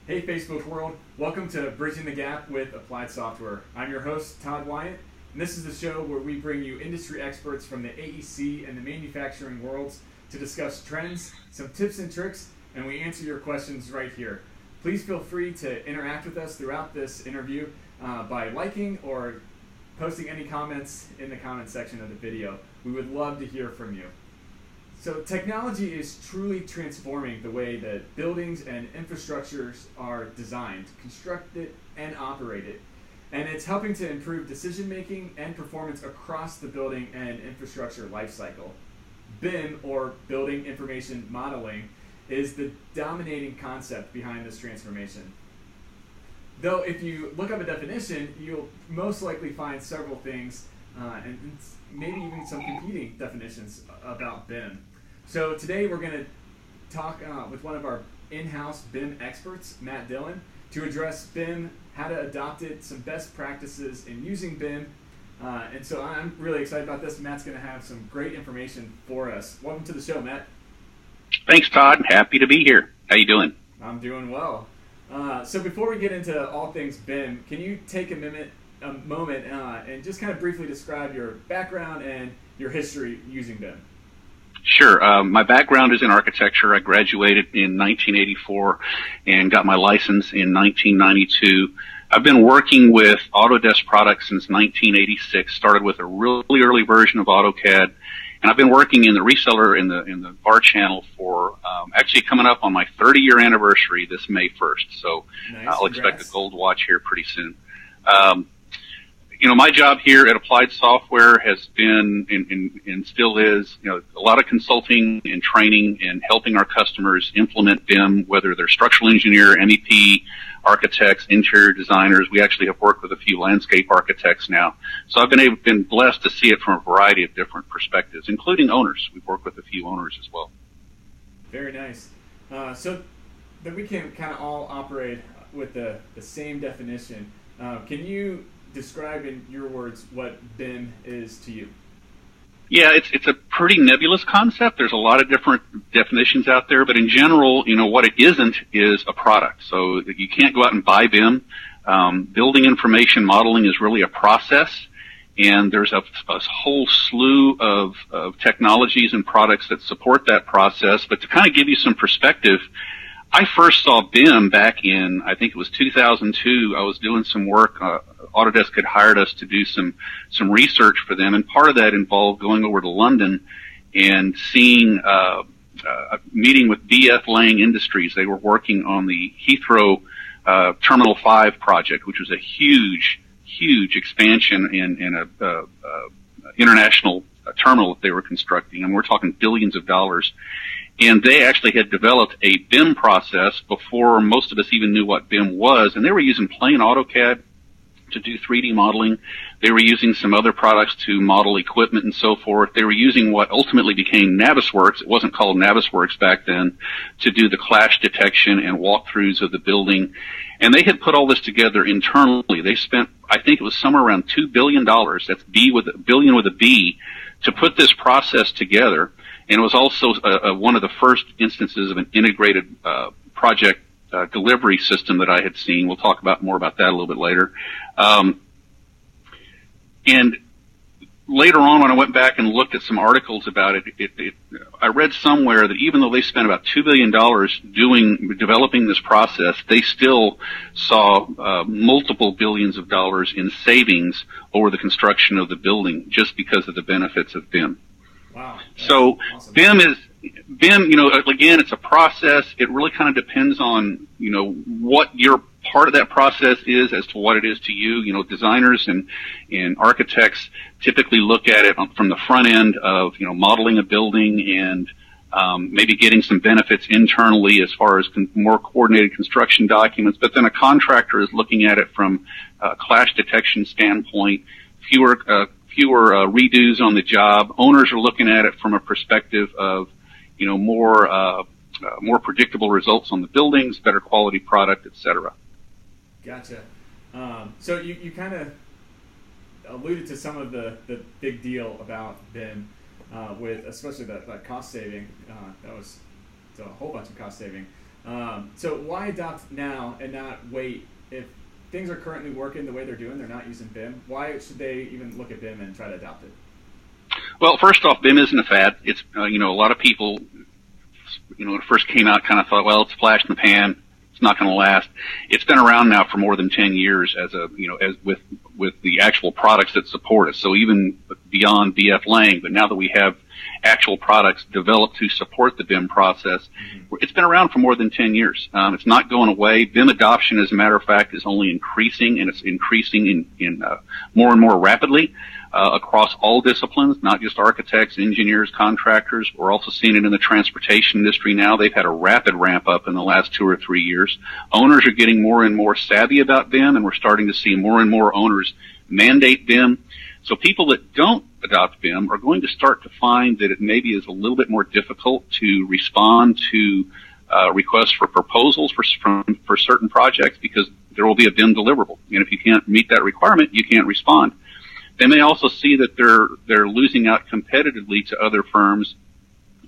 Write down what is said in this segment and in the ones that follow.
Hey Facebook world, welcome to Bridging the Gap with Applied Software. I'm your host, Todd Weyandt, and this is the show where we bring you industry experts from the AEC and the manufacturing worlds to discuss trends, some tips and tricks, and we answer your questions right here. Please feel free to interact with us throughout this interview by liking or posting any comments in the comment section of the video. We would love to hear from you. So technology is truly transforming the way that buildings and infrastructures are designed, constructed, and operated. And it's helping to improve decision making and performance across the building and infrastructure lifecycle. BIM, or Building Information Modeling, is the dominating concept behind this transformation. Though if you look up a definition, you'll most likely find several things and maybe even some competing definitions about BIM. So today we're going to talk with one of our in-house BIM experts, Matt Dillon, to address BIM, how to adopt it, some best practices in using BIM. And so I'm really excited about this. Matt's going to have some great information for us. Welcome to the show, Matt. Thanks, Todd. Happy to be here. How you doing? I'm doing well. So before we get into all things BIM, can you take a moment and just kind of briefly describe your background and your history using BIM? Sure. My background is in architecture. I graduated in 1984 and got my license in 1992. I've been working with Autodesk products since 1986. Started with a really early version of AutoCAD, and I've been working in the reseller in the VAR channel for actually coming up on my 30-year anniversary this May 1st. So Nice, I'll congrats. expect a gold watch here pretty soon. My job here at Applied Software has been and still is, a lot of consulting and training and helping our customers implement BIM, whether they're structural engineer, MEP, architects, interior designers. We actually have worked with a few landscape architects now. So I've been blessed to see it from a variety of different perspectives, including owners. We've worked with a few owners as well. Very nice. So that we can kind of all operate with the same definition. Can you describe in your words what BIM is to you? Yeah, it's a pretty nebulous concept. There's a lot of different definitions out there, but in general, what it isn't is a product. So you can't go out and buy BIM. Building information modeling is really a process, and there's a whole slew of technologies and products that support that process. But to kind of give you some perspective, I first saw BIM back in, I think it was 2002. I was doing some work. Autodesk had hired us to do some research for them, and part of that involved going over to London and seeing a meeting with BF Lang Industries. They were working on the Heathrow Terminal 5 project, which was a huge expansion in a international terminal that they were constructing, and we're talking billions of dollars. And they actually had developed a BIM process before most of us even knew what BIM was, and they were using plain AutoCAD to do 3D modeling. They were using some other products to model equipment and so forth. They were using what ultimately became Navisworks. It wasn't called Navisworks back then, to do the clash detection and walkthroughs of the building. And they had put all this together internally. They spent, I think it was somewhere around $2 billion, that's billion with a B, to put this process together. And it was also one of the first instances of an integrated project delivery system that I had seen. We'll talk more about that a little bit later. And later on, when I went back and looked at some articles about it, I read somewhere that even though they spent about $2 billion developing this process, they still saw multiple billions of dollars in savings over the construction of the building just because of the benefits of BIM. Wow. So awesome. BIM, again, it's a process. It really kind of depends on, what your part of that process is as to what it is to you. Designers and architects typically look at it from the front end of, modeling a building and maybe getting some benefits internally as far as more coordinated construction documents. But then a contractor is looking at it from a clash detection standpoint, fewer redos on the job. Owners are looking at it from a perspective of, more predictable results on the buildings, better quality product, et cetera. Gotcha. So you kind of alluded to some of the big deal about BIM with especially that cost saving. That was a whole bunch of cost saving. So why adopt now and not wait? If things are currently working the way they're doing, they're not using BIM, why should they even look at BIM and try to adopt it? Well, first off, BIM isn't a fad. It's, a lot of people, when it first came out kind of thought, well, it's a flash in the pan. It's not going to last. It's been around now for more than 10 years as with the actual products that support it. So even beyond BF Lang, but now that we have actual products developed to support the BIM process, it's been around for more than 10 years. It's not going away. BIM adoption, as a matter of fact, is only increasing, and it's increasing in more and more rapidly across all disciplines, not just architects, engineers, contractors. We're also seeing it in the transportation industry now. They've had a rapid ramp up in the last 2 or 3 years. Owners are getting more and more savvy about BIM, and we're starting to see more and more owners mandate BIM. So people that don't adopt BIM are going to start to find that it maybe is a little bit more difficult to respond to requests for proposals for certain projects, because there will be a BIM deliverable. And if you can't meet that requirement, you can't respond. They may also see that they're losing out competitively to other firms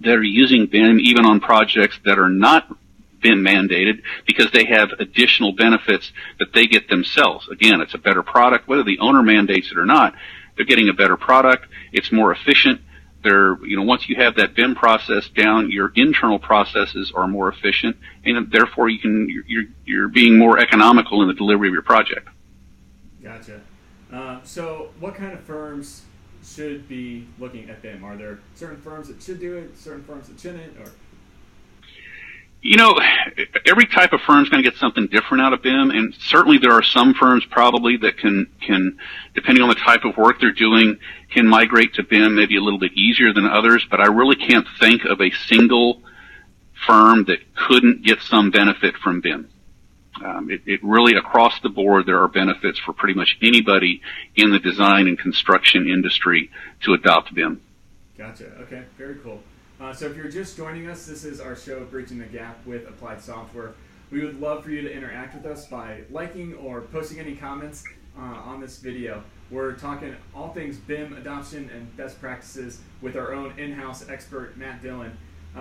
that are using BIM even on projects that are not BIM mandated, because they have additional benefits that they get themselves. Again, it's a better product, whether the owner mandates it or not. They're getting a better product. It's more efficient. Once you have that BIM process down, your internal processes are more efficient, and therefore you're being more economical in the delivery of your project. Gotcha. So what kind of firms should be looking at BIM? Are there certain firms that should do it, certain firms that shouldn't, or? Every type of firm is going to get something different out of BIM, and certainly there are some firms probably that can, depending on the type of work they're doing, can migrate to BIM maybe a little bit easier than others, but I really can't think of a single firm that couldn't get some benefit from BIM. It really, across the board, there are benefits for pretty much anybody in the design and construction industry to adopt BIM. Gotcha. Okay. Very cool. So if you're just joining us, this is our show, Bridging the Gap with Applied Software. We would love for you to interact with us by liking or posting any comments on this video. We're talking all things BIM adoption and best practices with our own in-house expert, Matt Dillon.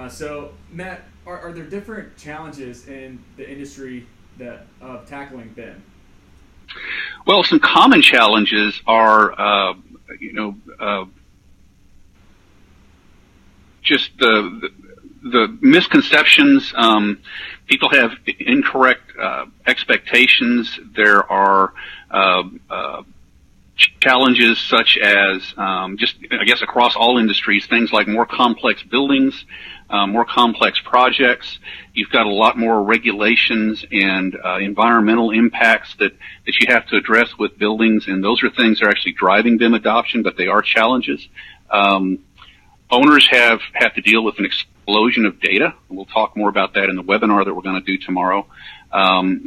So Matt, are there different challenges in the industry of tackling BIM? Well, some common challenges are, just the misconceptions. People have incorrect expectations. There are challenges such as across all industries, things like more complex buildings, more complex projects. You've got a lot more regulations and environmental impacts that you have to address with buildings, and those are things that are actually driving BIM adoption, but they are challenges. Owners have to deal with an explosion of data. We'll talk more about that in the webinar that we're going to do tomorrow.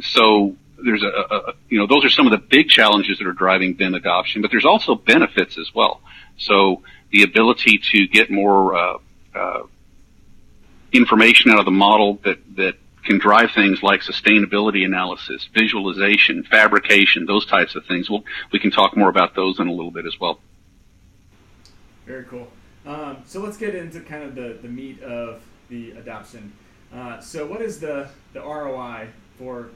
So there's those are some of the big challenges that are driving BIM adoption, but there's also benefits as well. So the ability to get more information out of the model that can drive things like sustainability analysis, visualization, fabrication, those types of things. We can talk more about those in a little bit as well. Very cool. So let's get into kind of the meat of the adoption. So what is the ROI for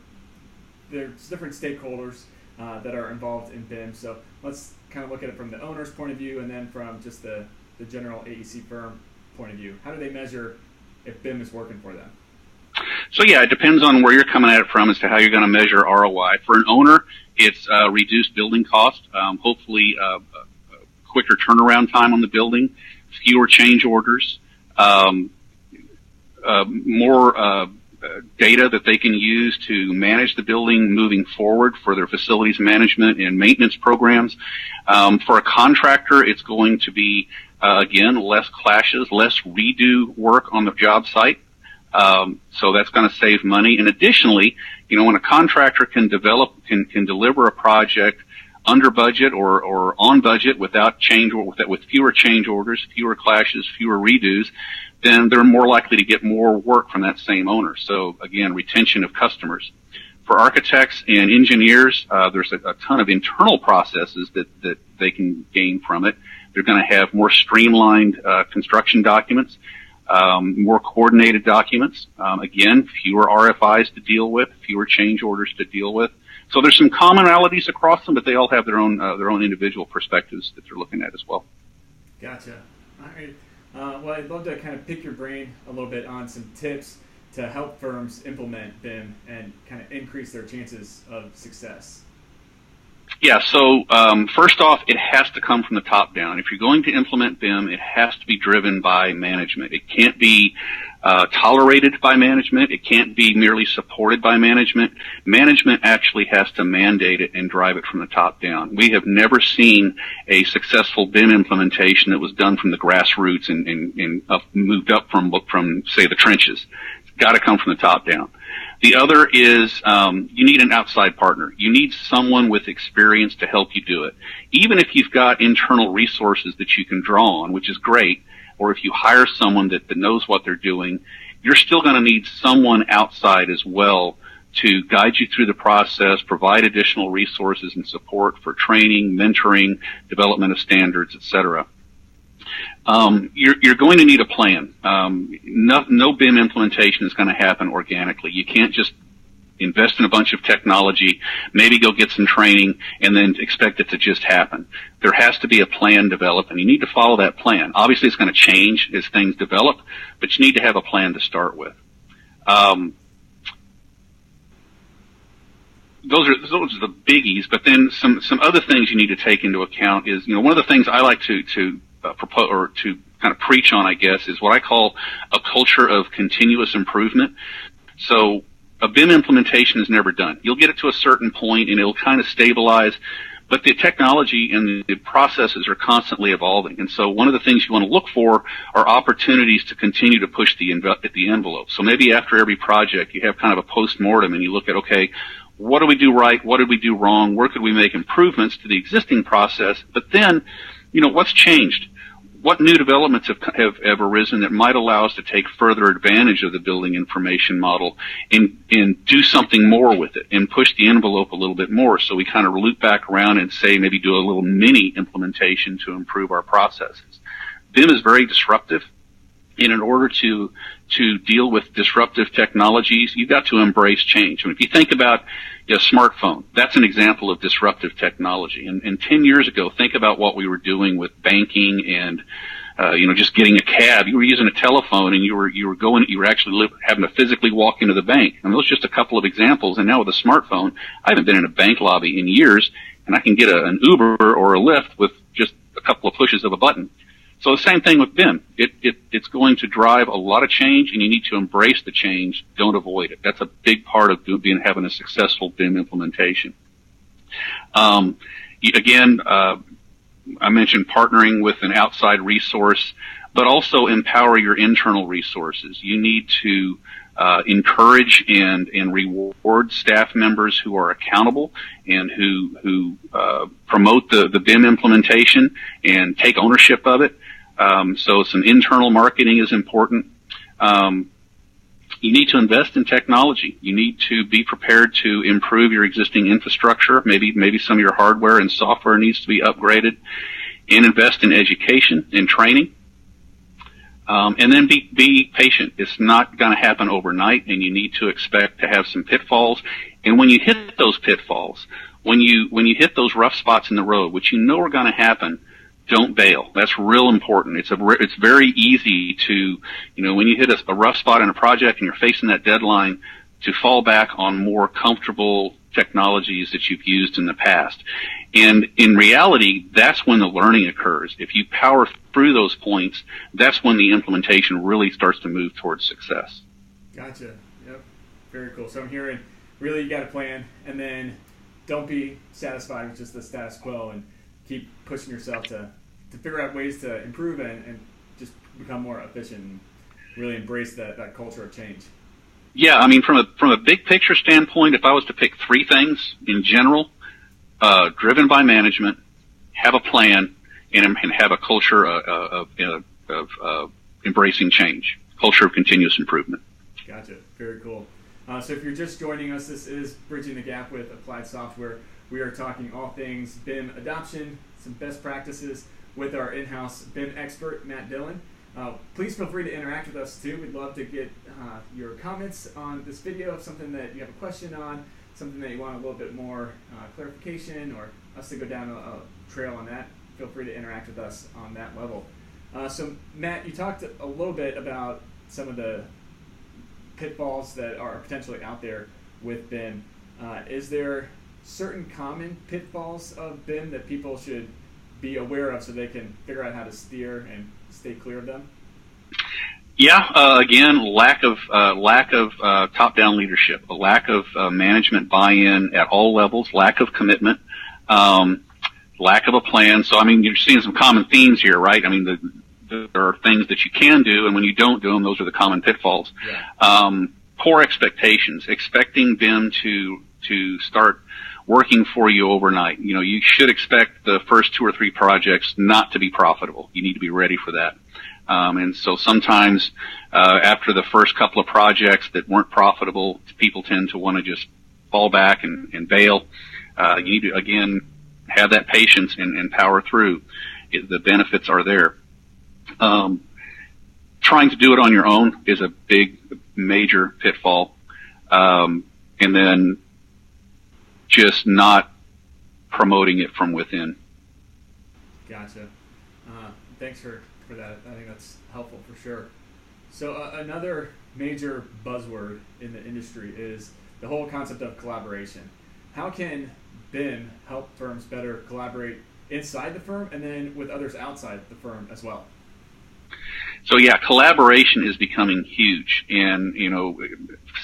the different stakeholders that are involved in BIM? So let's kind of look at it from the owner's point of view, and then from just the general AEC firm point of view. How do they measure if BIM is working for them? So yeah, it depends on where you're coming at it from as to how you're going to measure ROI. For an owner, it's reduced building cost, hopefully quicker turnaround time on the building, fewer change orders, more data that they can use to manage the building moving forward for their facilities management and maintenance programs. For a contractor, it's going to be, again, less clashes, less redo work on the job site. So that's going to save money. And additionally, when a contractor can deliver a project under budget or on budget with fewer change orders, fewer clashes, fewer redos, then they're more likely to get more work from that same owner. So again, retention of customers. For architects and engineers, there's a ton of internal processes that they can gain from it. They're going to have more streamlined construction documents. more coordinated documents. Again, fewer RFIs to deal with, fewer change orders to deal with. So there's some commonalities across them, but they all have their own individual perspectives that they're looking at as well. Gotcha. All right. Well, I'd love to kind of pick your brain a little bit on some tips to help firms implement BIM and kind of increase their chances of success. Yeah, so first off, it has to come from the top down. If you're going to implement BIM, it has to be driven by management. It can't be tolerated by management. It can't be merely supported by management. Management actually has to mandate it and drive it from the top down. We have never seen a successful BIM implementation that was done from the grassroots and moved up from, say, the trenches. It's got to come from the top down. The other is you need an outside partner. You need someone with experience to help you do it. Even if you've got internal resources that you can draw on, which is great, or if you hire someone that knows what they're doing, you're still going to need someone outside as well to guide you through the process, provide additional resources and support for training, mentoring, development of standards, etc. You're going to need a plan. No BIM implementation is going to happen organically. You can't just invest in a bunch of technology, maybe go get some training, and then expect it to just happen. There has to be a plan developed, and you need to follow that plan. Obviously, it's going to change as things develop, but you need to have a plan to start with. Those are the biggies, but then some other things you need to take into account is, one of the things I like to propose or to kind of preach on, I guess, is what I call a culture of continuous improvement. So a BIM implementation is never done. You'll get it to a certain point and it'll kind of stabilize, but the technology and the processes are constantly evolving. And so one of the things you want to look for are opportunities to continue to push the envelope. So maybe after every project you have kind of a post-mortem and you look at, okay, what do we do right? What did we do wrong? Where could we make improvements to the existing process? But then, what's changed? What new developments have arisen that might allow us to take further advantage of the building information model and do something more with it and push the envelope a little bit more, so we kind of loop back around and say maybe do a little mini implementation to improve our processes. BIM is very disruptive, and in order to deal with disruptive technologies, you've got to embrace change. If you think about a smartphone, that's an example of disruptive technology. And 10 years ago, think about what we were doing with banking and, just getting a cab. You were using a telephone and you were actually having to physically walk into the bank. And those are just a couple of examples. And now with a smartphone, I haven't been in a bank lobby in years, and I can get an Uber or a Lyft with just a couple of pushes of a button. So the same thing with BIM. It's going to drive a lot of change, and you need to embrace the change. Don't avoid it. That's a big part of having a successful BIM implementation. Again, I mentioned partnering with an outside resource, but also empower your internal resources. You need to encourage and reward staff members who are accountable and who promote the BIM implementation and take ownership of it. So some internal marketing is important. You need to invest in technology. You need to be prepared to improve your existing infrastructure. Maybe some of your hardware and software needs to be upgraded, and invest in education and training. And then be patient. It's not going to happen overnight, and you need to expect to have some pitfalls. And when you hit those pitfalls, when you hit those rough spots in the road, which you know are going to happen, don't bail. That's real important. It's very easy to, when you hit a rough spot in a project and you're facing that deadline, to fall back on more comfortable technologies that you've used in the past. And in reality, that's when the learning occurs. If you power through those points, that's when the implementation really starts to move towards success. Gotcha. Yep. Very cool. So I'm hearing, really, you got a plan, and then don't be satisfied with just the status quo, and keep pushing yourself to figure out ways to improve and just become more efficient and really embrace that culture of change. Yeah, from a big picture standpoint, if I was to pick three things in general, driven by management, have a plan, and have a culture of embracing change, culture of continuous improvement. Gotcha. Very cool. So if you're just joining us, this is Bridging the Gap with Applied Software. We are talking all things BIM adoption, some best practices with our in-house BIM expert, Matt Dillon. Please feel free to interact with us too. We'd love to get your comments on this video, something that you have a question on, something that you want a little bit more clarification, or us to go down a trail on that. Feel free to interact with us on that level. So Matt, you talked a little bit about some of the pitfalls that are potentially out there with BIM. Is there certain common pitfalls of BIM that people should be aware of so they can figure out how to steer and stay clear of them? Yeah, again, lack of top-down leadership, a lack of management buy-in at all levels, lack of commitment, lack of a plan. So, I mean, you're seeing some common themes here, right? I mean, there are things that you can do, and when you don't do them, those are the common pitfalls. Yeah. Poor expectations, expecting BIM to start working for you overnight. You know, you should expect the first 2 or 3 projects not to be profitable. You need to be ready for that. And so sometimes, after the first couple of projects that weren't profitable, people tend to want to just fall back and bail. You need to, again, have that patience and power through. The benefits are there. Trying to do it on your own is a major pitfall. And then just not promoting it from within. Gotcha. Thanks for that. I think that's helpful for sure. So another major buzzword in the industry is the whole concept of collaboration. How can BIM help firms better collaborate inside the firm and then with others outside the firm as well? So yeah, collaboration is becoming huge. And, you know,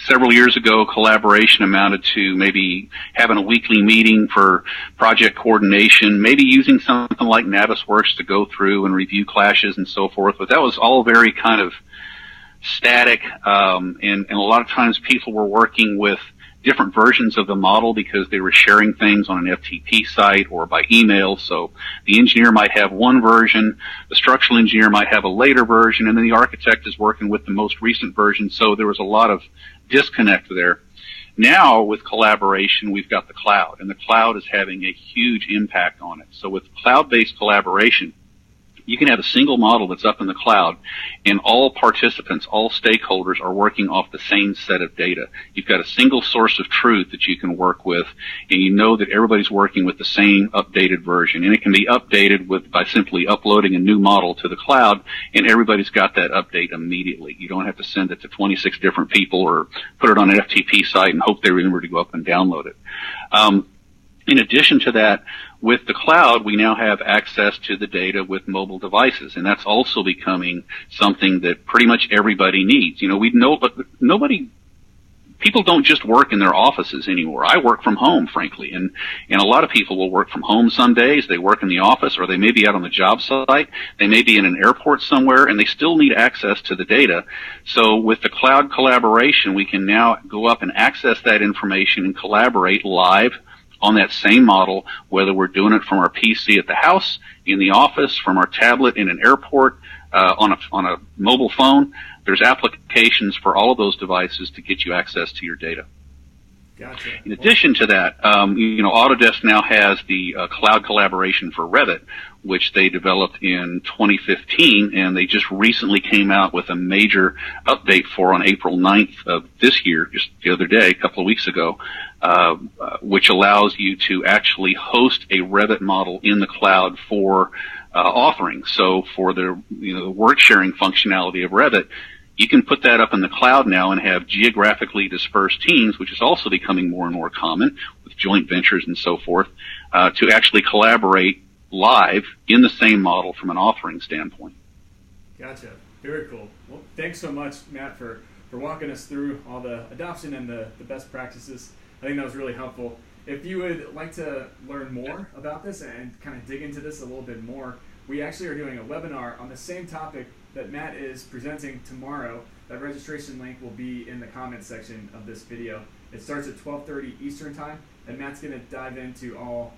several years ago, collaboration amounted to maybe having a weekly meeting for project coordination, maybe using something like Navisworks to go through and review clashes and so forth. But that was all very kind of static. And a lot of times people were working with different versions of the model because they were sharing things on an FTP site or by email. So the engineer might have one version, the structural engineer might have a later version, and then the architect is working with the most recent version. So there was a lot of disconnect there. Now with collaboration, we've got the cloud, and the cloud is having a huge impact on it. So with cloud-based collaboration, you can have a single model that's up in the cloud, and all participants, all stakeholders are working off the same set of data. You've got a single source of truth that you can work with, and you know that everybody's working with the same updated version. And it can be updated by simply uploading a new model to the cloud, and everybody's got that update immediately. You don't have to send it to 26 different people or put it on an FTP site and hope they remember to go up and download it. In addition to that, with the cloud, we now have access to the data with mobile devices, and that's also becoming something that pretty much everybody needs. You know, but people don't just work in their offices anymore. I work from home, frankly, and a lot of people will work from home some days. They work in the office, or they may be out on the job site. They may be in an airport somewhere, and they still need access to the data. So with the cloud collaboration, we can now go up and access that information and collaborate live on that same model, whether we're doing it from our PC at the house, in the office, from our tablet in an airport, on a mobile phone. There's applications for all of those devices to get you access to your data. Gotcha. In addition to that, you know, Autodesk now has the cloud collaboration for Revit, which they developed in 2015, and they just recently came out with a major update for on April 9th of this year, just the other day, a couple of weeks ago, which allows you to actually host a Revit model in the cloud for authoring. So for the work sharing functionality of Revit, you can put that up in the cloud now and have geographically dispersed teams, which is also becoming more and more common with joint ventures and so forth, to actually collaborate live in the same model from an authoring standpoint. Gotcha. Very cool. Well, thanks so much, Matt, for walking us through all the adoption and the best practices. I think that was really helpful. If you would like to learn more about this and kind of dig into this a little bit more, we actually are doing a webinar on the same topic that Matt is presenting tomorrow. That registration link will be in the comments section of this video. It starts at 12:30 Eastern Time, and Matt's going to dive into all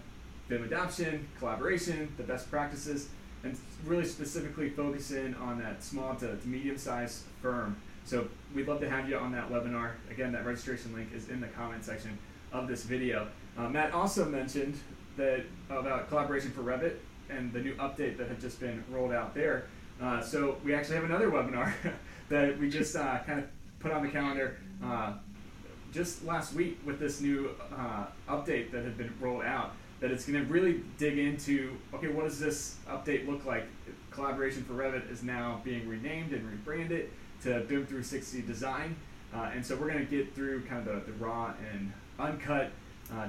BIM adoption, collaboration, the best practices, and really specifically focus in on that small to medium-sized firm. So we'd love to have you on that webinar. Again, that registration link is in the comment section of this video. Matt also mentioned that about collaboration for Revit and the new update that had just been rolled out there. So we actually have another webinar that we just kind of put on the calendar just last week with this new update that had been rolled out, that it's going to really dig into, okay, what does this update look like? Collaboration for Revit is now being renamed and rebranded to BIM 360 Design. And so we're going to get through kind of the raw and uncut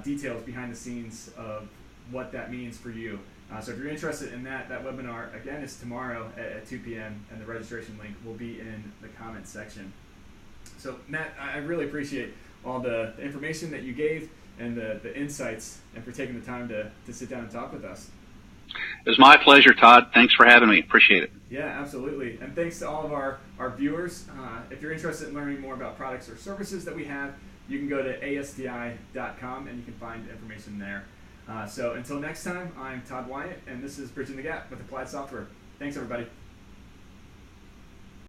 details behind the scenes of what that means for you. So if you're interested in that webinar, again, is tomorrow at 2 p.m. and the registration link will be in the comments section. So Matt, I really appreciate all the information that you gave and the insights, and for taking the time to sit down and talk with us. It was my pleasure, Todd. Thanks for having me. Appreciate it. Yeah, absolutely. And thanks to all of our viewers. If you're interested in learning more about products or services that we have, you can go to asdi.com and you can find information there. So until next time, I'm Todd Weyandt, and this is Bridging the Gap with Applied Software. Thanks, everybody.